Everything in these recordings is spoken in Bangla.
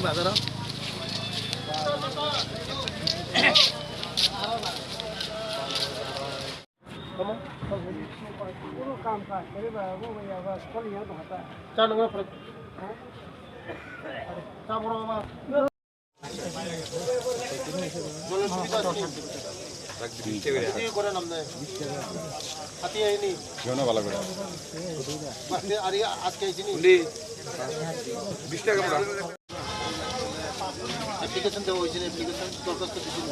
বাজার অ্যাপ্লিকেশন দেওয়া হয়েছে অ্যাপ্লিকেশন দরখাস্ত দিয়েছিল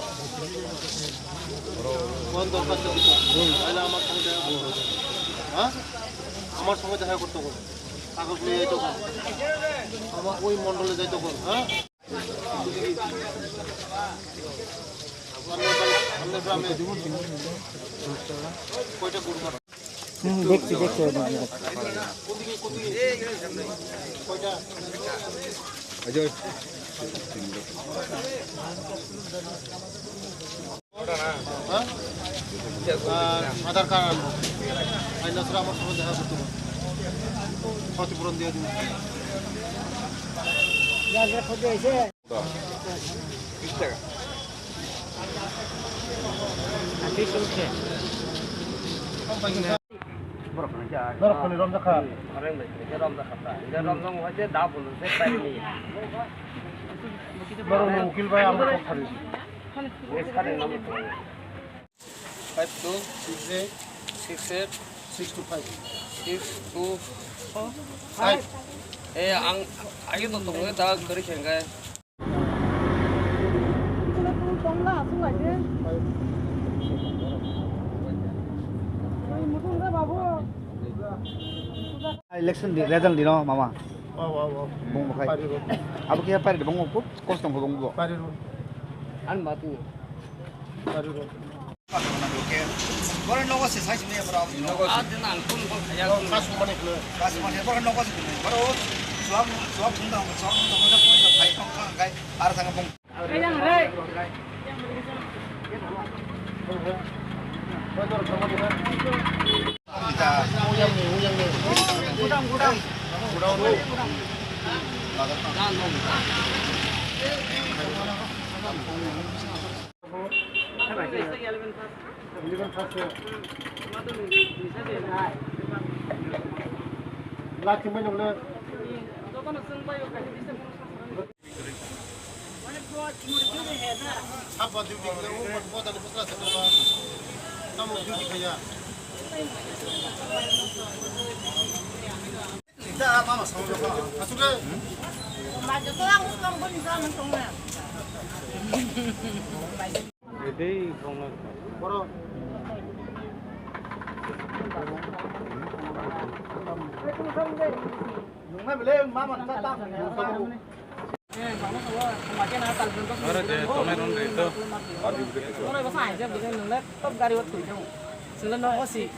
কোন দরখাস্ত দিত তাহলে আমার সঙ্গে দেখা করতে হ্যাঁ আমার সঙ্গে দেখা করতে হবে কাগজ নিয়ে যাইতো আমার ওই মণ্ডলে যাইতো হ্যাঁ গ্রামে কয়টা গরু দেখছি কয়টা আধার কার্ড আনবো আইনাসরা আমার সঙ্গে দেখা করতে হবে ক্ষতিপূরণ দিয়ে দিব উকিল ভাই আমরা 526868625 아기도 동네 다 그렇게 한 거야. Election di result di no mama. Bung bukai. Abu kia pari bung buku kosong bung buku. 안 맞고. Baru nongos sih saya sebenarnya berapa. 아들은 안 꾼 거 그냥 가수 만에 그 Kasih mana baru nongos itu. Baru suam tunggang kita poin ke baik kong kai arah tengah bung. Kita gudang. Laki mana boleh? Apa tu di kalau buat ada putra sekolah, kamu duty kerja. Kita mama sama apa? Masuk ke? Maju tu aku suka pun di sana semua. Jadi kalau Baru. Nunggu boleh mama tak tahu. Ahora que tomen un rito. Nó có phải chứ, vì thế nó tốc gà đi vào thủy đâu. Sự lần đó có gì?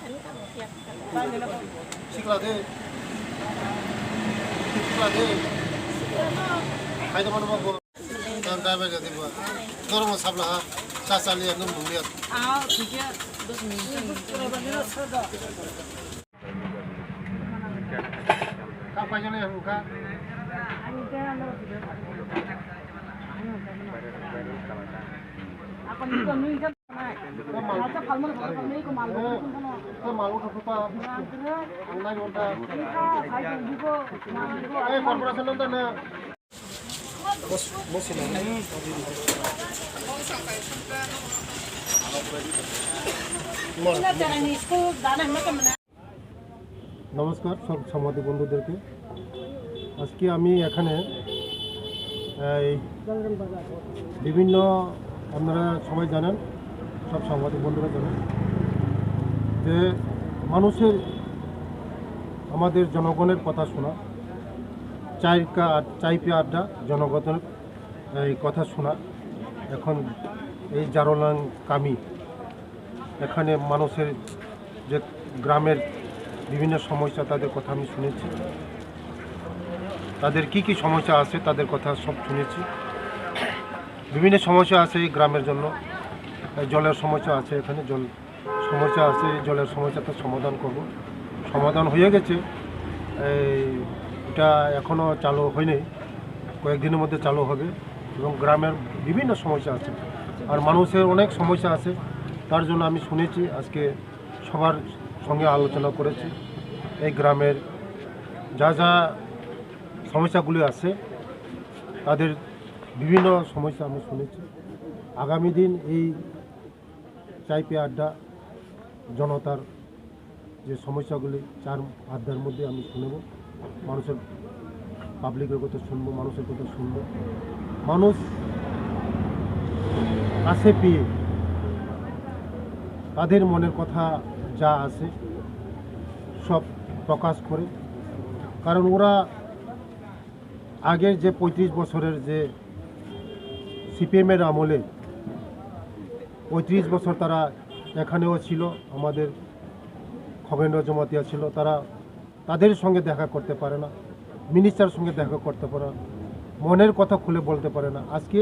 Sekolah deh. Hai teman teman gua. Jangan driver jadi buat. Dorong sablah. Sasa lihat nunggu lihat. Áo thì kia, đôi mình Kapan jalan yang buka? Ako nito nung kan này. Nó sẽ phẳng mất cái này của malu cũng không. Ke malu ke apa? Online order. Ai cũng đi cô. Eh, korporasi nonton ya. Bos ini. Kita jangan isku dana mereka mana. নমস্কার সব সাংবাদিক বন্ধুদেরকে আজকে আমি এখানে বিভিন্ন আপনারা সবাই জানেন সব সাংবাদিক বন্ধুরা জানেন যে মানুষের আমাদের জনগণের কথা শোনা চাইপে আড্ডা জনগণের এই কথা শোনা এখন এই জারলান কামি এখানে মানুষের যে গ্রামের বিভিন্ন সমস্যা তাদের কথা আমি শুনেছি তাদের কি সমস্যা আছে তাদের কথা সব শুনেছি বিভিন্ন সমস্যা আছে এই গ্রামের জন্য জলের সমস্যা আছে এখানে জল সমস্যা আছে জলের সমস্যাটা সমাধান করব সমাধান হয়ে গেছে এটা এটা এখনও চালু হয়নি, কয়েকদিনের মধ্যে চালু হবে এবং গ্রামের বিভিন্ন সমস্যা আছে আর মানুষের অনেক সমস্যা আছে। তার জন্য আমি শুনেছি, আজকে সবার সঙ্গে আলোচনা করেছি, এই গ্রামের যা যা সমস্যাগুলি আছে তাদের বিভিন্ন সমস্যা আমি শুনেছি। আগামী দিন এই চাই পে আড্ডা জনতার যে সমস্যাগুলি 4 আড্ডার মধ্যে আমি শুনব, মানুষের পাবলিকের কথা শুনবো, মানুষের কথা শুনবো, মানুষ কাছে পেয়ে তাদের মনের কথা যা আছে সব প্রকাশ করে। কারণ ওরা আগের যে 35 বছরের যে সিপিএমের আমলে 35 বছর তারা এখানেও ছিল, আমাদের খগেন্দ্র জমাতিয়া ছিল, তারা তাদের সঙ্গে দেখা করতে পারে না, মিনিস্টার সঙ্গে দেখা করতে পারে না, মনের কথা খুলে বলতে পারে না। আজকে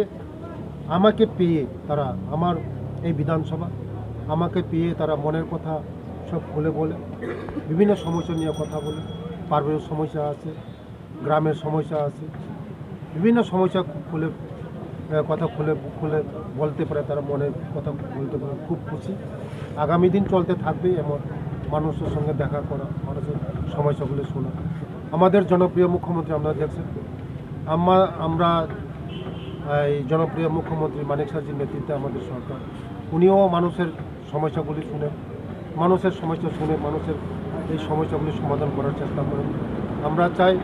আমাকে পেয়ে তারা, আমার এই বিধানসভা আমাকে পেয়ে তারা মনের কথা সব খুলে বলে, বিভিন্ন সমস্যা নিয়ে কথা বলে, পারিবারিক সমস্যা আছে, গ্রামের সমস্যা আছে, বিভিন্ন সমস্যা খুলে কথা খুলে খুলে বলতে পারে, তারা মনের কথা বলতে পারে। খুব খুশি, আগামী দিন চলতে থাকবে এমন, মানুষের সঙ্গে দেখা করা, মানুষের সমস্যাগুলো শোনা। আমাদের জনপ্রিয় মুখ্যমন্ত্রী আমরা দেখছেন, আমরা এই জনপ্রিয় মুখ্যমন্ত্রী মানিক সাহাজির নেতৃত্বে আমাদের সরকার, উনিও মানুষের সমস্যাগুলি শুনে, মানুষের সমস্যা শুনে মানুষের এই সমস্যাগুলি সমাধান করার চেষ্টা করেন। আমরা চাই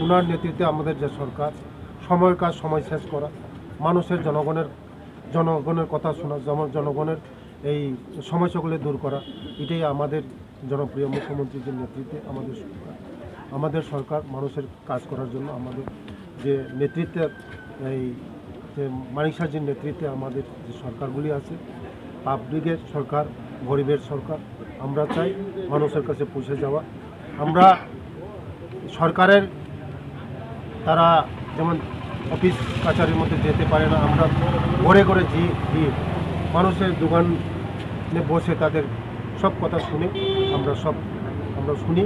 ওনার নেতৃত্বে আমাদের যে সরকার, সময়ের কাজ সময় শেষ করা, মানুষের জনগণের কথা শোনা, জনগণের এই সমস্যাগুলি দূর করা, এটাই আমাদের জনপ্রিয় মুখ্যমন্ত্রীর নেতৃত্বে আমাদের সরকার মানুষের কাজ করার জন্য আমাদের যে নেতৃত্বে, এই যে মানিক সাহাজির নেতৃত্বে আমাদের যে সরকারগুলি আছে, পাবলিকের সরকার, গরিবের সরকার, আমরা চাই মানুষের কাছে পৌঁছে যাওয়া। আমরা সরকারের তারা যেমন অফিস কাছারির মধ্যে যেতে পারে না, আমরা ঘরে ঘরে গিয়ে মানুষের দোকানে বসে তাদের সব কথা শুনে আমরা শুনি,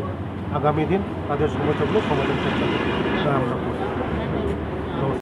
আগামী দিন তাদের সমস্যাগুলো সমাধান চেষ্টা আমরা করি।